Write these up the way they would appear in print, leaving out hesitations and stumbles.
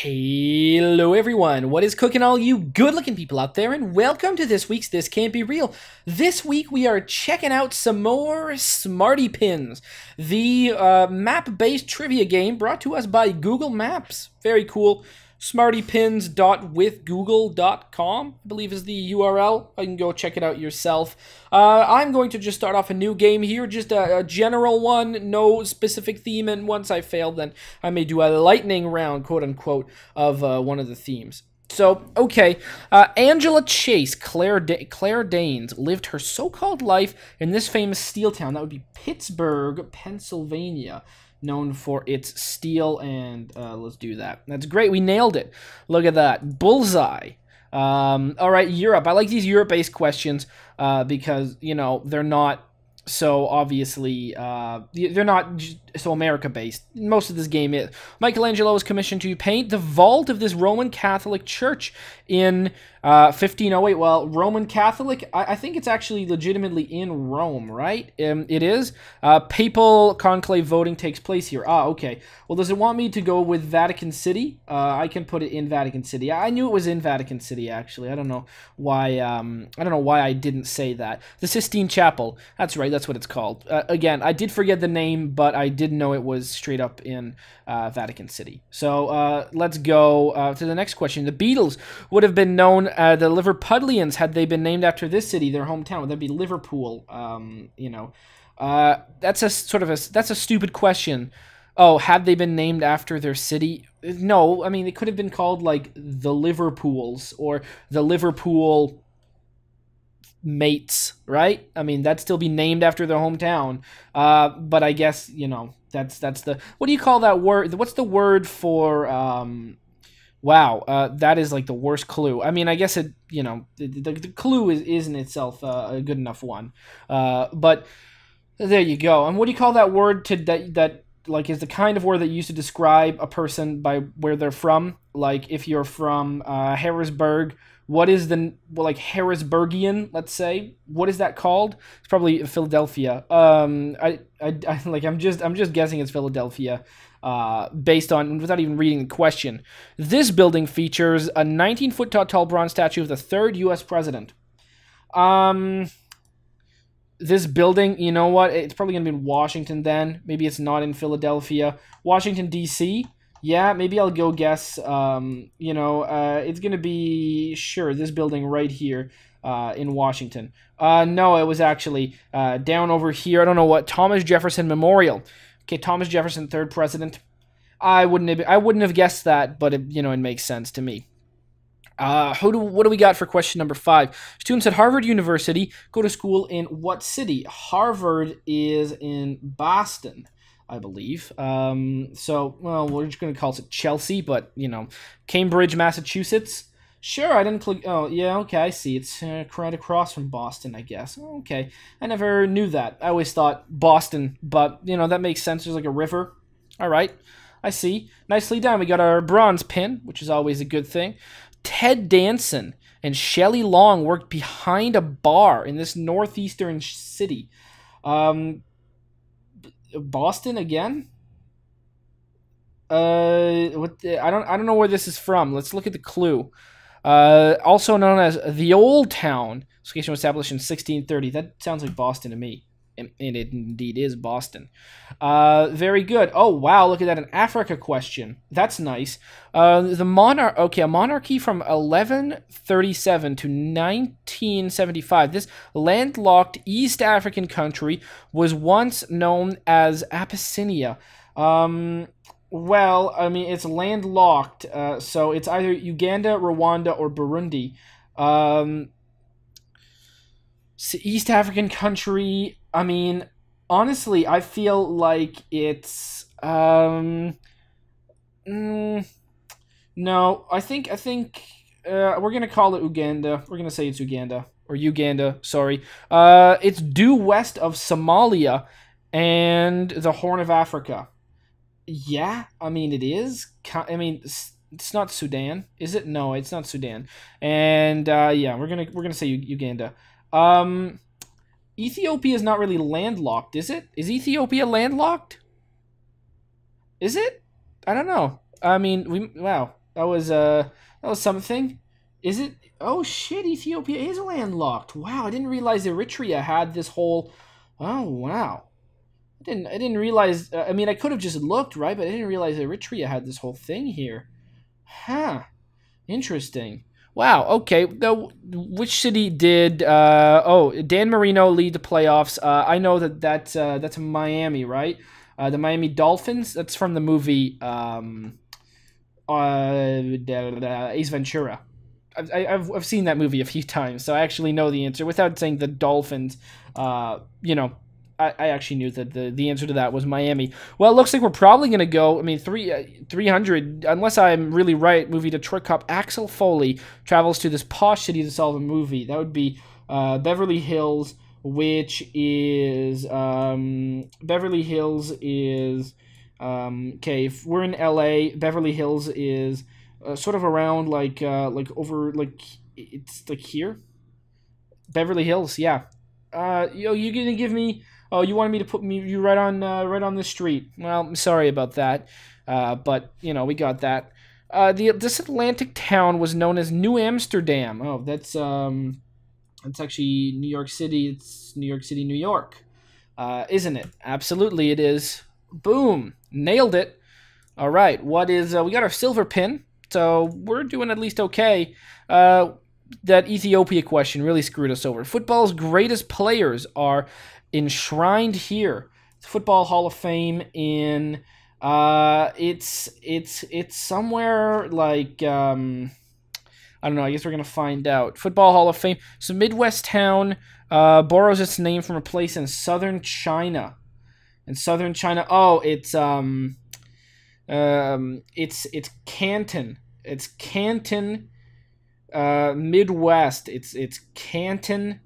Hello everyone, what is cooking all you good looking people out there, and welcome to this week's This Can't Be Real. This week we are checking out some more Smarty Pins, the map-based trivia game brought to us by Google Maps. Very cool. smartypins.withgoogle.com, I believe is the URL. You can go check it out yourself. I'm going to just start off a new game here, just a general one, no specific theme, and once I fail, then I may do a lightning round, quote-unquote, of one of the themes. So, okay, Angela Chase, Claire Danes, lived her so-called life in this famous steel town. That would be Pittsburgh, Pennsylvania. Known for its steel, and let's do that. That's great. We nailed it. Look at that. Bullseye. All right, Europe. I like these Europe-based questions because, you know, they're not so obviously, they're not so America-based. Most of this game is. Michelangelo was commissioned to paint the vault of this Roman Catholic church in 1508. Well, Roman Catholic, I think it's actually legitimately in Rome, right? It is. Papal conclave voting takes place here. Ah, okay. Well, does it want me to go with Vatican City? I can put it in Vatican City. I knew it was in Vatican City, actually. I don't know why. I don't know why I didn't say that. The Sistine Chapel. That's right. That's what it's called. Again, I did forget the name, but I did know it was straight up in Vatican City. So let's go to the next question. The Beatles would have been known the Liverpudlians had they been named after this city, their hometown. Would that be Liverpool? You know, that's a stupid question. Oh, had they been named after their city? No, I mean it could have been called like the Liverpools or the Liverpool mates, right? I mean that'd still be named after their hometown. But I guess, you know, that's the, what do you call that word? What's the word for wow, that is like the worst clue. I mean, I guess it, you know, the clue is in itself a good enough one. But there you go. And what do you call that word that like is the kind of word that you use to describe a person by where they're from? Like if you're from Harrisburg, what is the, well, like Harrisburgian, let's say? What is that called? It's probably Philadelphia. I'm just guessing it's Philadelphia. Based on, without even reading the question. This building features a 19-foot tall bronze statue of the third U.S. president. This building, you know what? It's probably going to be in Washington then. Maybe it's not in Philadelphia. Washington, D.C.? Yeah, maybe I'll go guess, it's going to be, sure, this building right here in Washington. No, it was actually down over here. I don't know what. Thomas Jefferson Memorial. Okay, Thomas Jefferson, third president. I wouldn't have guessed that, but it, you know, it makes sense to me. What do we got for question number 5? Students at Harvard University go to school in what city? Harvard is in Boston, I believe. So, well, we're just going to call it Chelsea, but, you know, Cambridge, Massachusetts. Sure, I didn't click. Oh, yeah, okay, I see. It's right across from Boston, I guess. Okay, I never knew that. I always thought Boston, but, you know, that makes sense. There's like a river. All right, I see. Nicely done. We got our bronze pin, which is always a good thing. Ted Danson and Shelley Long worked behind a bar in this northeastern city. Boston again? I don't know where this is from. Let's look at the clue. Also known as the Old Town. This location was established in 1630. That sounds like Boston to me. And it indeed is Boston. Very good. Oh, wow, look at that. An Africa question. That's nice. A monarchy from 1137 to 1975. This landlocked East African country was once known as Abyssinia. Well, I mean, it's landlocked, so it's either Uganda, Rwanda, or Burundi. East African country, I mean, honestly, I feel like it's, no, I think, we're gonna call it Uganda. We're gonna say it's Uganda, or Uganda, sorry. It's due west of Somalia and the Horn of Africa. Yeah, I mean, it is. I mean, it's not Sudan, is it? No, it's not Sudan. And yeah, we're gonna say Uganda. Ethiopia is not really landlocked, is it? Is Ethiopia landlocked? Is it? I don't know. I mean, wow. that was something. Is it? Oh shit! Ethiopia is landlocked. Wow, I didn't realize Eritrea had this whole. Oh wow, I didn't realize. I mean, I could have just looked, right? But I didn't realize Eritrea had this whole thing here. Huh. Interesting. Wow. Okay. Which city did? Oh, Dan Marino lead the playoffs. I know that's Miami, right? The Miami Dolphins. That's from the movie Ace Ventura. I've seen that movie a few times, so I actually know the answer without saying the Dolphins. You know, I actually knew that the answer to that was Miami. Well, it looks like we're probably going to go, I mean, 300, unless I'm really right, movie Detroit cop Axel Foley travels to this posh city to solve a movie. That would be Beverly Hills, which is, Beverly Hills is, okay, if we're in LA, Beverly Hills is sort of around like over, like, it's like here. Beverly Hills, yeah. You gonna give me? Oh, you wanted me to put you right on the street. Well, I'm sorry about that, but you know we got that. This Atlantic town was known as New Amsterdam. Oh, that's actually New York City. It's New York City, New York, isn't it? Absolutely, it is. Boom, nailed it. All right, what is? We got our silver pin, so we're doing at least okay. That Ethiopia question really screwed us over. Football's greatest players are enshrined here. The Football Hall of Fame in it's somewhere like I don't know, I guess we're gonna find out. Football Hall of Fame. So Midwest town borrows its name from a place in southern China. In southern China. Oh, it's Canton. It's Canton. Midwest. It's Canton.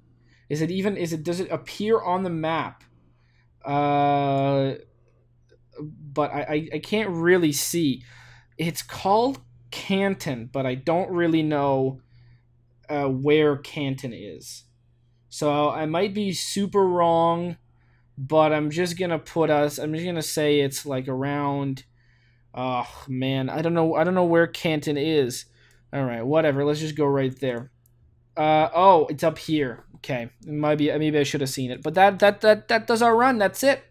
Does it appear on the map? But I can't really see. It's called Canton, but I don't really know where Canton is. So I might be super wrong, but I'm just gonna say it's like around. Oh man, I don't know where Canton is. All right, whatever. Let's just go right there. Oh, it's up here. Okay, maybe I should have seen it, but that does our run. That's it.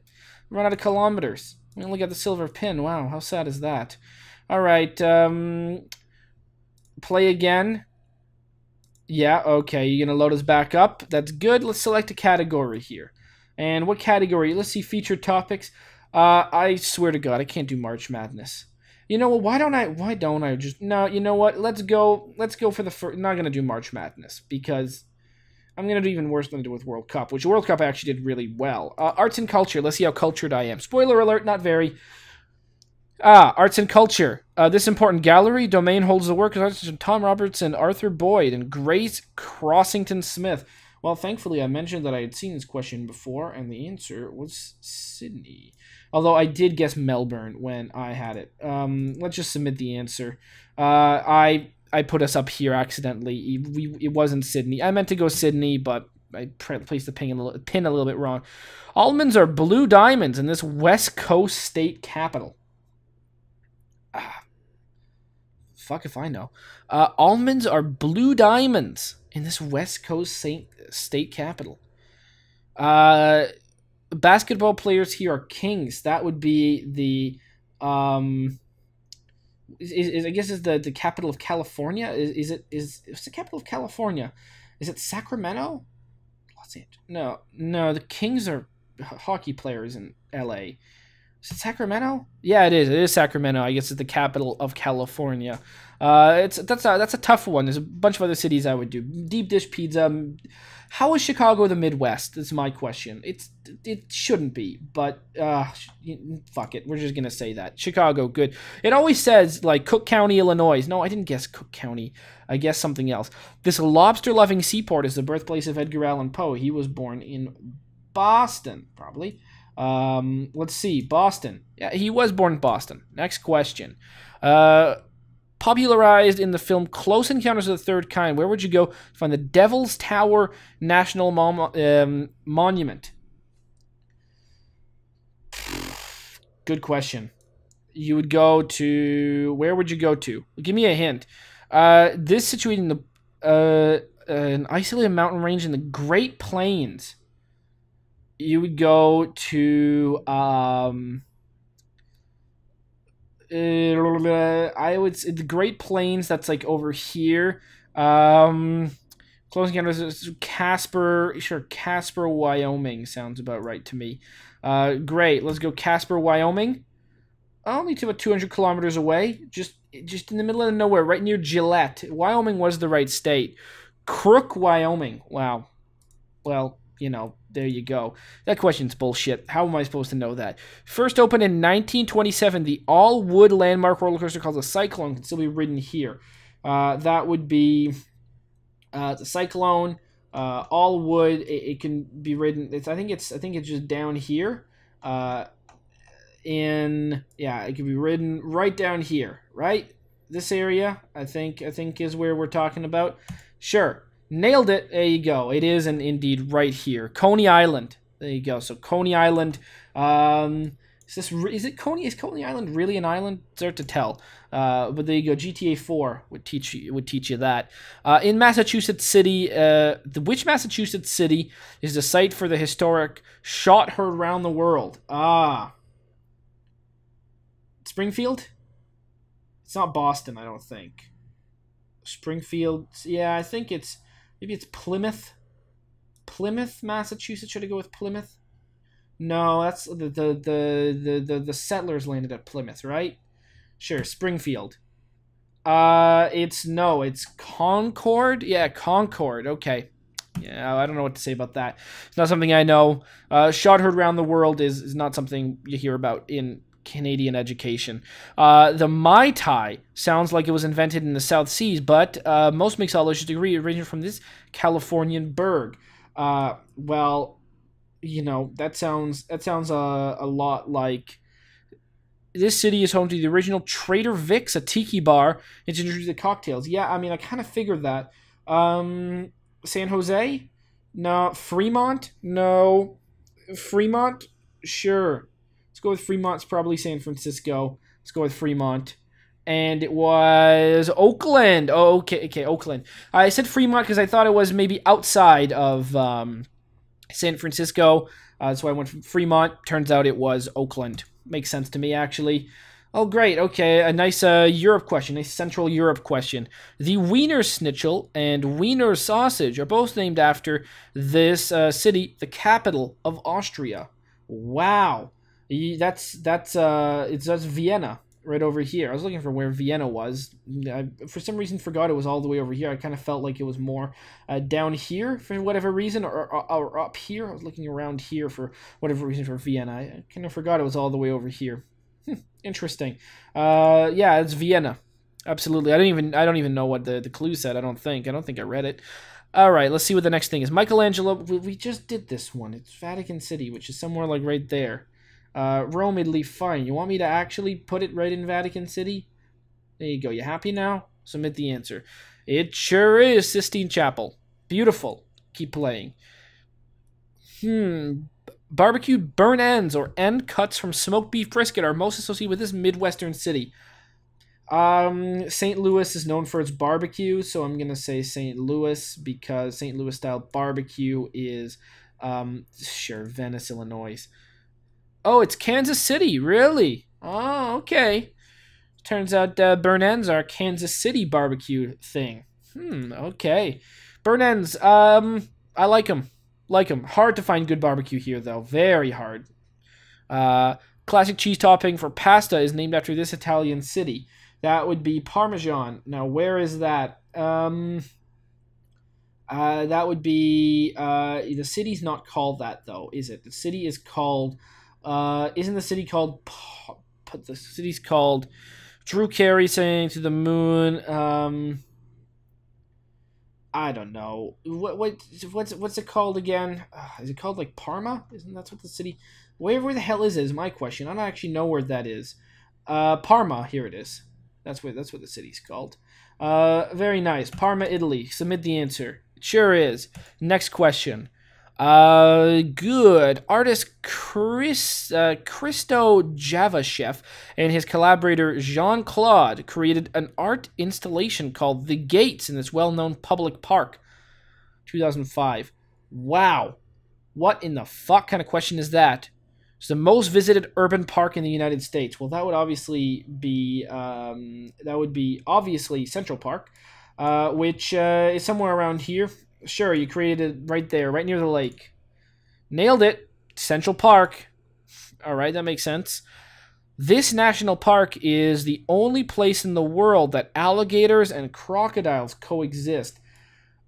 Run out of kilometers. We only got the silver pin. Wow, how sad is that? All right, play again. Yeah, okay. You're gonna load us back up. That's good. Let's select a category here, and what category? Let's see featured topics. I swear to God, I can't do March Madness. You know what? Why don't I just no? You know what? Let's go for the first. Not gonna do March Madness because I'm gonna do even worse than I did with World Cup, which World Cup I actually did really well. Arts and culture. Let's see how cultured I am. Spoiler alert, not very. Arts and culture. This important gallery domain holds the work of artists Tom Robertson, Arthur Boyd, and Grace Crossington Smith. Well, thankfully, I mentioned that I had seen this question before, and the answer was Sydney. Although I did guess Melbourne when I had it. Let's just submit the answer. I put us up here accidentally. It wasn't Sydney. I meant to go Sydney, but I placed the pin a little bit wrong. Almonds are blue diamonds in this West Coast state capital. Fuck if I know. Almonds are blue diamonds in this West Coast state capital. Basketball players here are kings. That would be the I guess is the capital of California. Is the capital of California? Is it Sacramento? Los Angeles. No. The Kings are hockey players in L.A. Is it Sacramento? Yeah, it is. It is Sacramento. I guess it's the capital of California. That's a tough one. There's a bunch of other cities I would do. Deep dish pizza. How is Chicago the Midwest? That's my question. It shouldn't be, but fuck it. We're just gonna say that Chicago, good. It always says like Cook County, Illinois. No, I didn't guess Cook County. I guessed something else. This lobster-loving seaport is the birthplace of Edgar Allan Poe. He was born in Boston, probably. Let's see, Boston. Yeah, he was born in Boston. Next question. Popularized in the film Close Encounters of the Third Kind, where would you go to find the Devil's Tower National Monument? Good question. You would go to... Where would you go to? Give me a hint. This situated in the... an isolated mountain range in the Great Plains. You would go to... I would say the Great Plains, that's like over here. Close encounters is Casper. Sure, Casper, Wyoming sounds about right to me. Great. Let's go Casper, Wyoming. Only about 200 kilometers away, just in the middle of nowhere, right near Gillette. Wyoming was the right state. Crook, Wyoming. Wow. Well, you know, there you go. That question's bullshit. How am I supposed to know that? First opened in 1927, the all-wood landmark roller coaster called the Cyclone can still be ridden here. That would be the Cyclone, all wood. It can be ridden. I think it's just down here. It can be ridden right down here, right? This area, I think is where we're talking about. Sure. Nailed it. There you go. It is indeed right here. Coney Island. There you go. So Coney Island. Is it Coney? Is Coney Island really an island? It's hard to tell. But there you go. GTA 4 would teach you that. In Massachusetts City, which Massachusetts city is the site for the historic Shot Heard Round the World? Springfield? It's not Boston, I don't think. Springfield. Yeah, I think it's... Maybe it's Plymouth. Plymouth, Massachusetts. Should I go with Plymouth? No, that's the settlers landed at Plymouth, right? Sure, Springfield. It's Concord. Yeah, Concord. Okay. Yeah, I don't know what to say about that. It's not something I know. Shot heard around the world is not something you hear about in Canadian education. The Mai Tai sounds like it was invented in the South Seas, but most mixologists agree it originated from this Californian burg. Well, you know, that sounds a lot like... This city is home to the original Trader Vic's, a tiki bar. It's introduced to cocktails. Yeah, I mean, I kind of figured that. San Jose? No. Fremont? No. Fremont? Sure. Let's go with Fremont. It's probably San Francisco. Let's go with Fremont. And it was Oakland. Oh, okay, Oakland. I said Fremont because I thought it was maybe outside of San Francisco. So I went from Fremont. Turns out it was Oakland. Makes sense to me, actually. Oh, great. Okay, a nice Europe question, a Central Europe question. The Wiener Schnitzel and Wiener Sausage are both named after this city, the capital of Austria. Wow. That's Vienna right over here. I was looking for where Vienna was. I, for some reason, forgot it was all the way over here. I kind of felt like it was more down here for whatever reason, or up here. I was looking around here for whatever reason for Vienna. I kind of forgot it was all the way over here. Interesting. Yeah, it's Vienna. Absolutely. I don't even know what the clue said. I don't think I read it. All right, let's see what the next thing is. Michelangelo. We just did this one. It's Vatican City, which is somewhere like right there. Rome, Italy, fine. You want me to actually put it right in Vatican City? There you go. You happy now? Submit the answer. It sure is Sistine Chapel. Beautiful. Keep playing. Barbecued burnt ends or end cuts from smoked beef brisket are most associated with this Midwestern city. St. Louis is known for its barbecue, so I'm going to say St. Louis because St. Louis style barbecue is, sure, Venice, Illinois. Oh, it's Kansas City, really? Oh, okay. Turns out burnt ends are a Kansas City barbecue thing. Okay. Burnt ends, I like them. Hard to find good barbecue here, though. Very hard. Classic cheese topping for pasta is named after this Italian city. That would be Parmesan. Now, where is that? That would be... the city's not called that, though, is it? The city is called... isn't the city called... The city's called... Drew Carey saying to the moon... I don't know. What's it called again? Is it called like Parma? Isn't that what the city? Where the hell is it? Is my question. I don't actually know where that is. Parma. Here it is. That's what the city's called. Very nice. Parma, Italy. Submit the answer. It sure is. Next question. Good. Artist Christo Javashev and his collaborator Jean-Claude created an art installation called The Gates in this well-known public park. 2005. Wow. What in the fuck kind of question is that? It's the most visited urban park in the United States. Well, that would obviously be obviously Central Park, which is somewhere around here. Sure, you created it right there, right near the lake. Nailed it. Central Park. All right, that makes sense. This national park is the only place in the world that alligators and crocodiles coexist.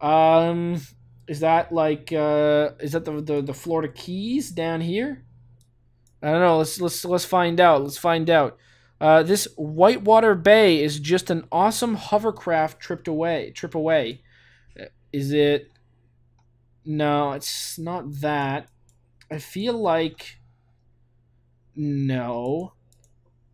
Is that like is that the Florida Keys down here? I don't know. Let's find out. Let's find out. This Whitewater Bay is just an awesome hovercraft trip away. Is it? No, it's not that. I feel like no.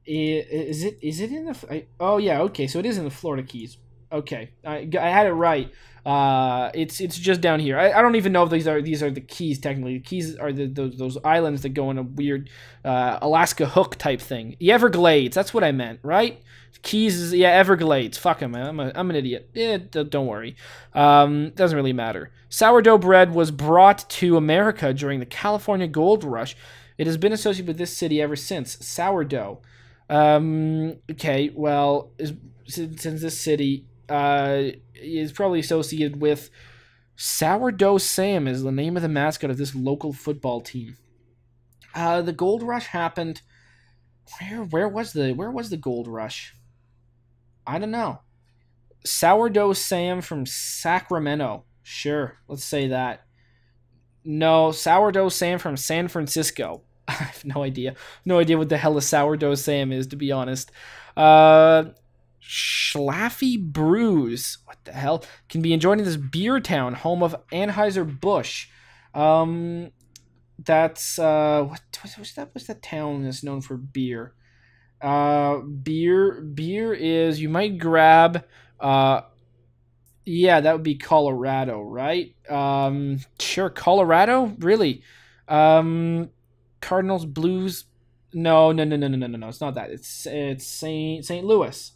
Is it in the? Oh yeah. Okay, so it is in the Florida Keys. Okay, I had it right. It's just down here. I don't even know if these are the Keys technically. The Keys are those islands that go in a weird Alaska hook type thing. The Everglades. That's what I meant, right? Keys is Everglades. Fuck him, man. I'm an idiot. Don't worry. Doesn't really matter. Sourdough bread was brought to America during the California Gold Rush. It has been associated with this city ever since. Sourdough. Okay. Well, since this city is probably associated with Sourdough Sam is the name of the mascot of this local football team. The Gold Rush happened. Where was the Gold Rush? I don't know. Sourdough Sam from Sacramento. Sure, let's say that. No, Sourdough Sam from San Francisco. I have no idea. No idea what the hell a Sourdough Sam is, to be honest. Schlafly Brews. What the hell? Can be enjoyed in this beer town, home of Anheuser-Busch. That's what's that town that's known for beer? Beer is, you might grab yeah, that would be Colorado, right? Sure, Colorado? Really? Cardinals, Blues? No, it's not that. It's St. Louis.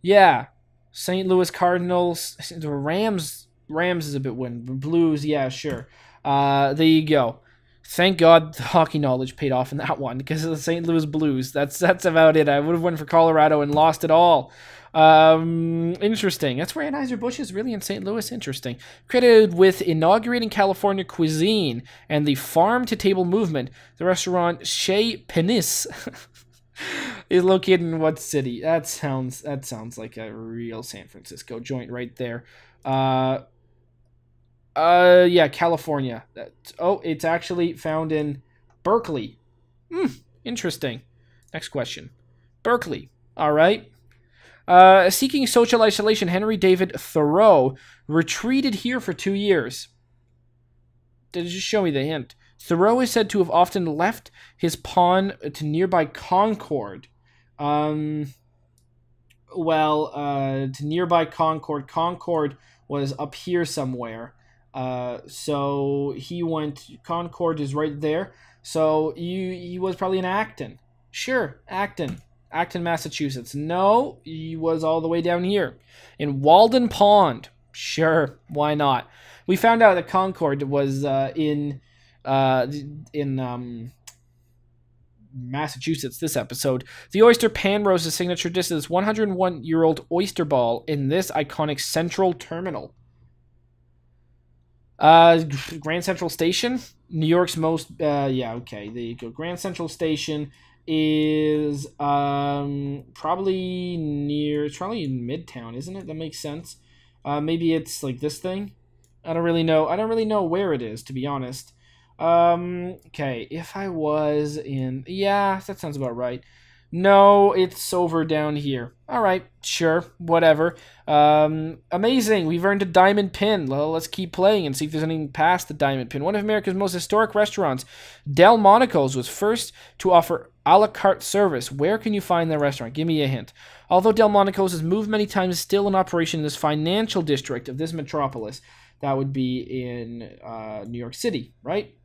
Yeah. St. Louis Cardinals. The Rams is a bit win. Blues, yeah, sure. There you go. Thank God the hockey knowledge paid off in that one because of the St. Louis Blues. That's about it. I would have went for Colorado and lost it all. Interesting. That's where Anheuser-Busch is, really, in St. Louis. Interesting. Credited with inaugurating California cuisine and the farm-to-table movement, the restaurant Chez Panisse is located in what city? That sounds like a real San Francisco joint right there. Yeah, California. It's actually found in Berkeley. Interesting. Next question. Berkeley. All right. Seeking social isolation, Henry David Thoreau retreated here for 2 years. Did it just show me the hint? Thoreau is said to have often left his pawn to nearby Concord. To nearby Concord. Concord was up here somewhere. So he went. Concord is right there. So he was probably in Acton. Sure, Acton, Massachusetts. No, he was all the way down here in Walden Pond. Sure, why not? We found out that Concord was in Massachusetts this episode. The oyster pan roast is signature dish is this 101-year-old oyster ball in this iconic Central Terminal. Grand Central Station, New York's most yeah, okay, there you go. Grand Central Station is probably in Midtown, isn't it? That makes sense. Maybe it's like this thing. I don't really know where it is, to be honest. Okay, if I was in, yeah, that sounds about right. No, it's over down here. All right, sure, whatever. Amazing, we've earned a diamond pin. Well, let's keep playing and see if there's anything past the diamond pin. One of America's most historic restaurants, Delmonico's, was first to offer a la carte service. Where can you find their restaurant? Give me a hint. Although Delmonico's has moved many times, it's still in operation in this financial district of this metropolis. That would be in New York City, right?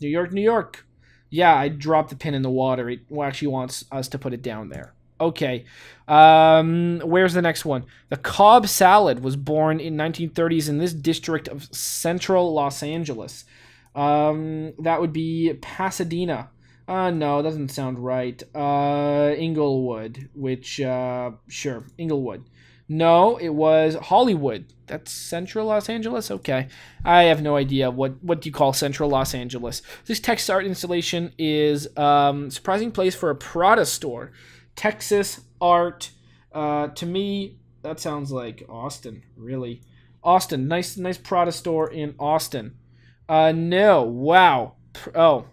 New York, New York. Yeah, I dropped the pin in the water. It actually wants us to put it down there. Okay. Where's the next one? The Cobb salad was born in 1930s in this district of central Los Angeles. That would be Pasadena. No, it doesn't sound right. Inglewood, which, sure, Inglewood. No, it was Hollywood. That's central Los Angeles? Okay. I have no idea what do you call central Los Angeles. This Texas art installation is surprising place for a Prada store. Texas art. To me, that sounds like Austin, really. Austin, nice Prada store in Austin. No, wow. Oh,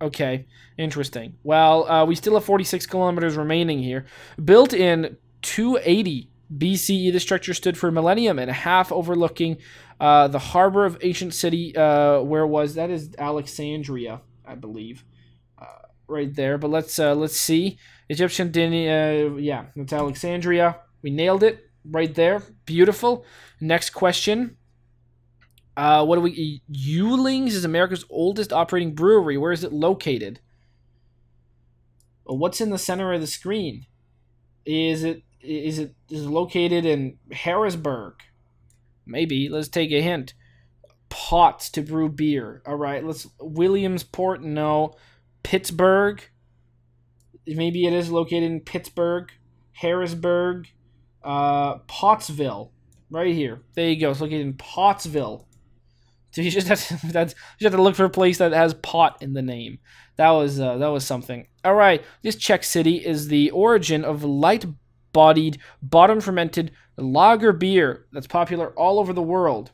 okay, interesting. Well, we still have 46 kilometers remaining here. Built in 280 BCE, the structure stood for a millennium and a half, overlooking the harbor of ancient city. Where was that? Is Alexandria, I believe, right there. But let's see. Egyptian, yeah, that's Alexandria. We nailed it right there. Beautiful. Next question. What do we? Ewlings is America's oldest operating brewery. Where is it located? Well, what's in the center of the screen? Is it located in Harrisburg? Maybe. Let's take a hint. Pots to brew beer. All right. Williamsport. No. Pittsburgh. Maybe it is located in Pittsburgh. Harrisburg. Pottsville. Right here. There you go. It's located in Pottsville. So you just have to look for a place that has pot in the name. That was something. All right. This Czech city is the origin of light-bodied, bottom-fermented lager beer that's popular all over the world.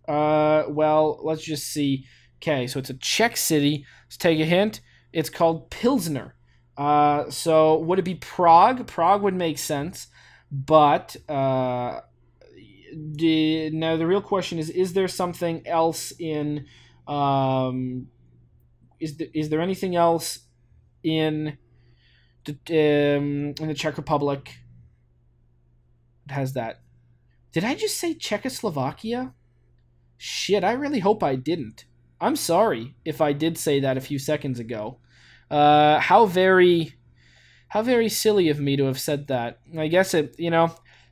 Well, let's just see. Okay, so it's a Czech city. Let's take a hint. It's called Pilsner. So would it be Prague? Prague would make sense, but now the real question is there something else in is there anything else in the Czech Republic that has that? Did I just say Czechoslovakia? Shit, I really hope I didn't. I'm sorry if I did say that a few seconds ago. How very silly of me to have said that. I guess it,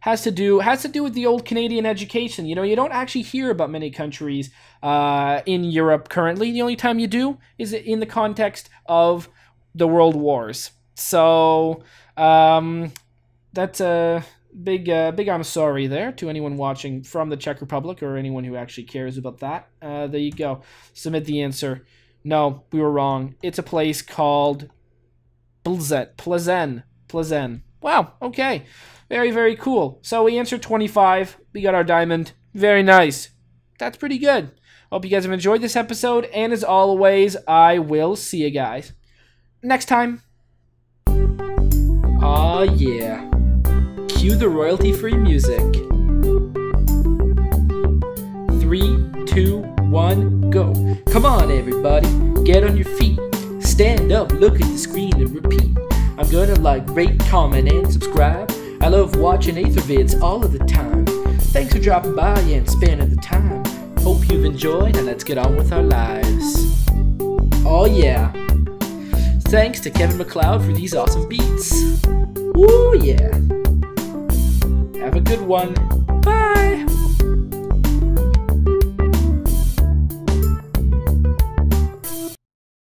has to do with the old Canadian education. You don't actually hear about many countries in Europe currently. The only time you do is in the context of the World Wars. So that's a big I'm sorry there to anyone watching from the Czech Republic or anyone who actually cares about that. There you go. Submit the answer. No, we were wrong. It's a place called Plzeň. Wow, okay. Very, very cool. So we answered 25. We got our diamond. Very nice. That's pretty good. Hope you guys have enjoyed this episode. And as always, I will see you guys next time. Aw, yeah. Cue the royalty-free music. 3, 2, 1, go. Come on, everybody. Get on your feet. Stand up, look at the screen, and repeat. I'm gonna like, rate, comment, and subscribe. I love watching Athervids all of the time. Thanks for dropping by and spending the time. Hope you've enjoyed, and let's get on with our lives. Oh yeah. Thanks to Kevin MacLeod for these awesome beats. Woo yeah. Have a good one. Bye.